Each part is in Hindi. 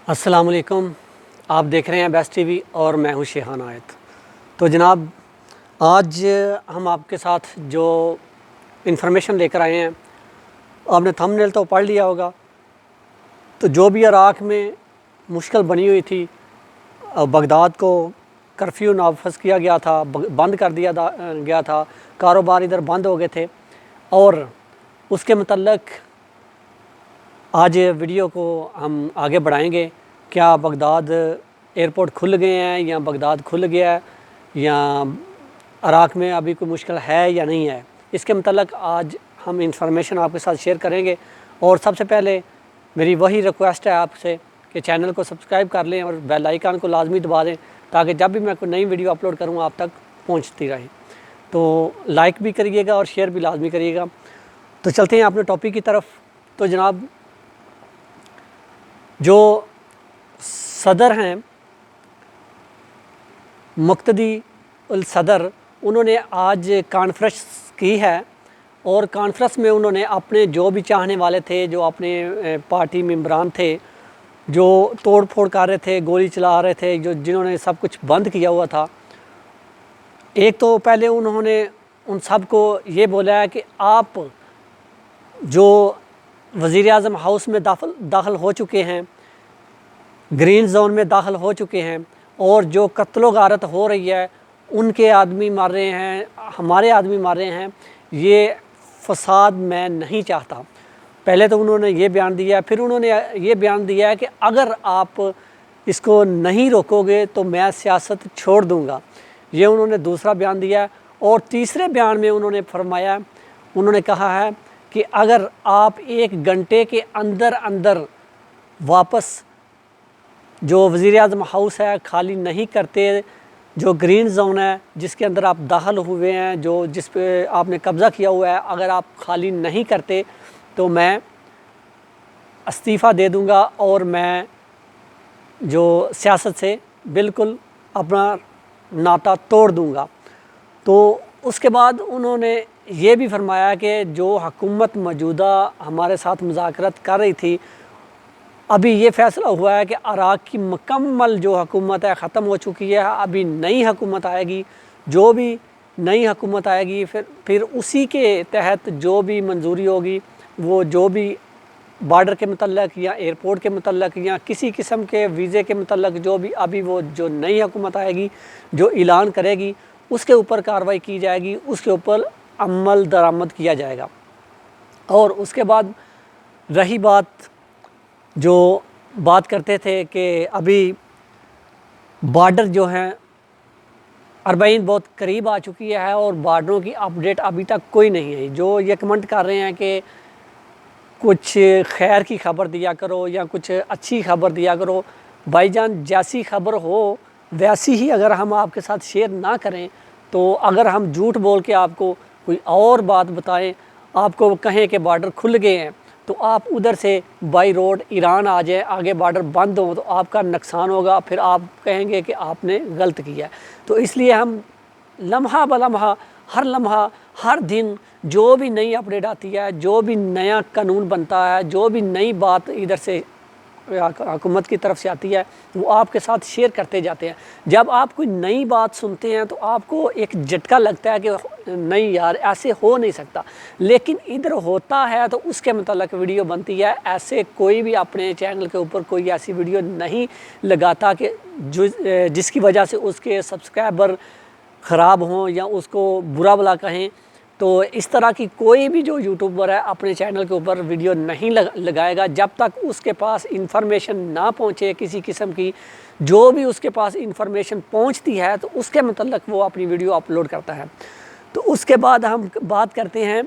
अस्सलाम वालेकुम। आप देख रहे हैं बेस्ट टीवी और मैं हूं शेहान आयत। तो जनाब, आज हम आपके साथ जो इन्फॉर्मेशन लेकर आए हैं, आपने थंबनेल तो पढ़ लिया होगा। तो जो भी इराक़ में मुश्किल बनी हुई थी, बगदाद को कर्फ्यू नाफज किया गया था, बंद कर दिया गया था, कारोबार इधर बंद हो गए थे। और उसके मतलब आज वीडियो को हम आगे बढ़ाएंगे। क्या बगदाद एयरपोर्ट खुल गए हैं या बगदाद खुल गया है, या इराक़ में अभी कोई मुश्किल है या नहीं है, इसके मतलब आज हम इंफॉर्मेशन आपके साथ शेयर करेंगे। और सबसे पहले मेरी वही रिक्वेस्ट है आपसे कि चैनल को सब्सक्राइब कर लें और बेल आइकन को लाजमी दबा दें, ताकि जब भी मैं कोई नई वीडियो अपलोड करूँ आप तक पहुँचती रहे। तो लाइक भी करिएगा और शेयर भी लाजमी करिएगा। तो चलते हैं अपने टॉपिक की तरफ। तो जनाब, जो सदर हैं मुक़्तदी उल सदर, उन्होंने आज कॉन्फ्रेंस की है और कॉन्फ्रेंस में उन्होंने अपने जो भी चाहने वाले थे, जो अपने पार्टी मेंबरान थे, जो तोड़ फोड़ कर रहे थे, गोली चला रहे थे, जिन्होंने सब कुछ बंद किया हुआ था, एक तो पहले उन्होंने उन सब को ये बोला है कि आप जो वज़ीर आज़म हाउस में दाखिल हो चुके हैं, ग्रीन जोन में दाखिल हो चुके हैं, और जो कत्लो गारत हो रही है, उनके आदमी मार रहे हैं, हमारे आदमी मार रहे हैं, ये फसाद मैं नहीं चाहता। पहले तो उन्होंने ये बयान दिया, फिर उन्होंने ये बयान दिया है कि अगर आप इसको नहीं रोकोगे तो मैं सियासत छोड़ दूंगा। ये उन्होंने दूसरा बयान दिया है। और तीसरे बयान में उन्होंने फरमाया, उन्होंने कहा है कि अगर आप 1 घंटे के अंदर अंदर वापस जो वज़ीर आज़म हाउस है खाली नहीं करते, जो ग्रीन जोन है जिसके अंदर आप दाखिल हुए हैं, जो जिस पे आपने कब्ज़ा किया हुआ है, अगर आप खाली नहीं करते तो मैं इस्तीफ़ा दे दूंगा और मैं जो सियासत से बिल्कुल अपना नाता तोड़ दूंगा। तो उसके बाद उन्होंने ये भी फरमाया कि जो हुकूमत मौजूदा हमारे साथ मुज़ाकरत कर रही थी, अभी ये फ़ैसला हुआ है कि इराक़ की मुकम्मल जो हुकूमत है ख़त्म हो चुकी है, अभी नई हुकूमत आएगी। जो भी नई हुकूमत आएगी फिर उसी के तहत जो भी मंजूरी होगी, वो जो भी बॉर्डर के मतलब या एयरपोर्ट के मतलब या किसी किस्म के वीज़े के मतलब, जो भी अभी वो जो नई हुकूमत आएगी जो ऐलान करेगी, उसके ऊपर कार्रवाई की जाएगी, उसके ऊपर अमल दरामद किया जाएगा। और उसके बाद रही बात, जो बात करते थे कि अभी बॉर्डर जो हैं 40 बहुत करीब आ चुकी है और बॉर्डरों की अपडेट अभी तक कोई नहीं है। जो ये कमेंट कर रहे हैं कि कुछ खैर की खबर दिया करो या कुछ अच्छी खबर दिया करो, भाईजान जैसी खबर हो वैसी ही अगर हम आपके साथ शेयर ना करें, तो अगर हम झूठ बोल के आपको कोई और बात बताएं, आपको कहें कि बॉर्डर खुल गए हैं, तो आप उधर से बाई रोड ईरान आ जाए, आगे बॉर्डर बंद हो, तो आपका नुकसान होगा, फिर आप कहेंगे कि आपने गलत किया है। तो इसलिए हम लम्हा ब लम्हा हर दिन जो भी नई अपडेट आती है, जो भी नया कानून बनता है, जो भी नई बात इधर से हुकूमत की तरफ से आती है, वो आपके साथ शेयर करते जाते हैं। जब आप कोई नई बात सुनते हैं तो आपको एक झटका लगता है कि नहीं यार, ऐसे हो नहीं सकता, लेकिन इधर होता है तो उसके मतलब वीडियो बनती है। ऐसे कोई भी अपने चैनल के ऊपर कोई ऐसी वीडियो नहीं लगाता कि जिसकी वजह से उसके सब्सक्राइबर ख़राब हों या उसको बुरा भला कहें। तो इस तरह की कोई भी जो यूट्यूबर है अपने चैनल के ऊपर वीडियो नहीं लगाएगा जब तक उसके पास इंफॉर्मेशन ना पहुंचे किसी किस्म की। जो भी उसके पास इंफॉर्मेशन पहुंचती है तो उसके मतलब वो अपनी वीडियो अपलोड करता है। तो उसके बाद हम बात करते हैं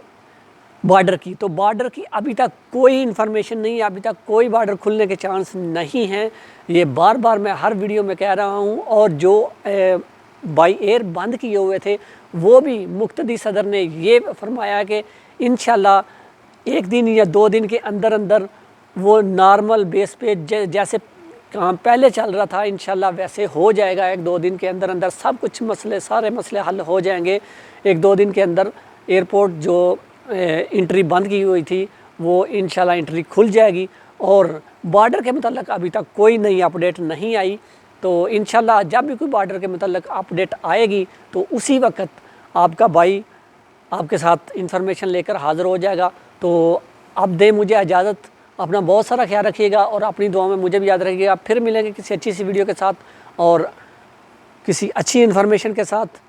बॉर्डर की। तो बॉर्डर की अभी तक कोई इन्फॉर्मेशन नहीं है, अभी तक कोई बॉर्डर खुलने के चांस नहीं हैं। ये बार बार मैं हर वीडियो में कह रहा हूँ। और जो बाई एयर बंद किए हुए थे, वो भी मुक़्तदी सदर ने ये फरमाया कि इंशाल्लाह 1 दिन या 2 दिन के अंदर अंदर वो नॉर्मल बेस पे जैसे काम पहले चल रहा था इंशाल्लाह वैसे हो जाएगा। 1-2 दिन के अंदर अंदर सब कुछ मसले, सारे मसले हल हो जाएंगे। 1-2 दिन के अंदर एयरपोर्ट जो एंट्री बंद की हुई थी वो इंशाल्लाह एंट्री खुल जाएगी। और बॉर्डर के मतलब अभी तक कोई नई अपडेट नहीं आई, तो इंशाल्लाह जब भी कोई बॉर्डर के मतलब अपडेट आएगी तो उसी वक्त आपका भाई आपके साथ इंफॉर्मेशन लेकर हाज़िर हो जाएगा। तो अब दे मुझे इजाज़त, अपना बहुत सारा ख्याल रखिएगा और अपनी दुआ में मुझे भी याद रखिएगा। फिर मिलेंगे किसी अच्छी सी वीडियो के साथ और किसी अच्छी इन्फॉर्मेशन के साथ।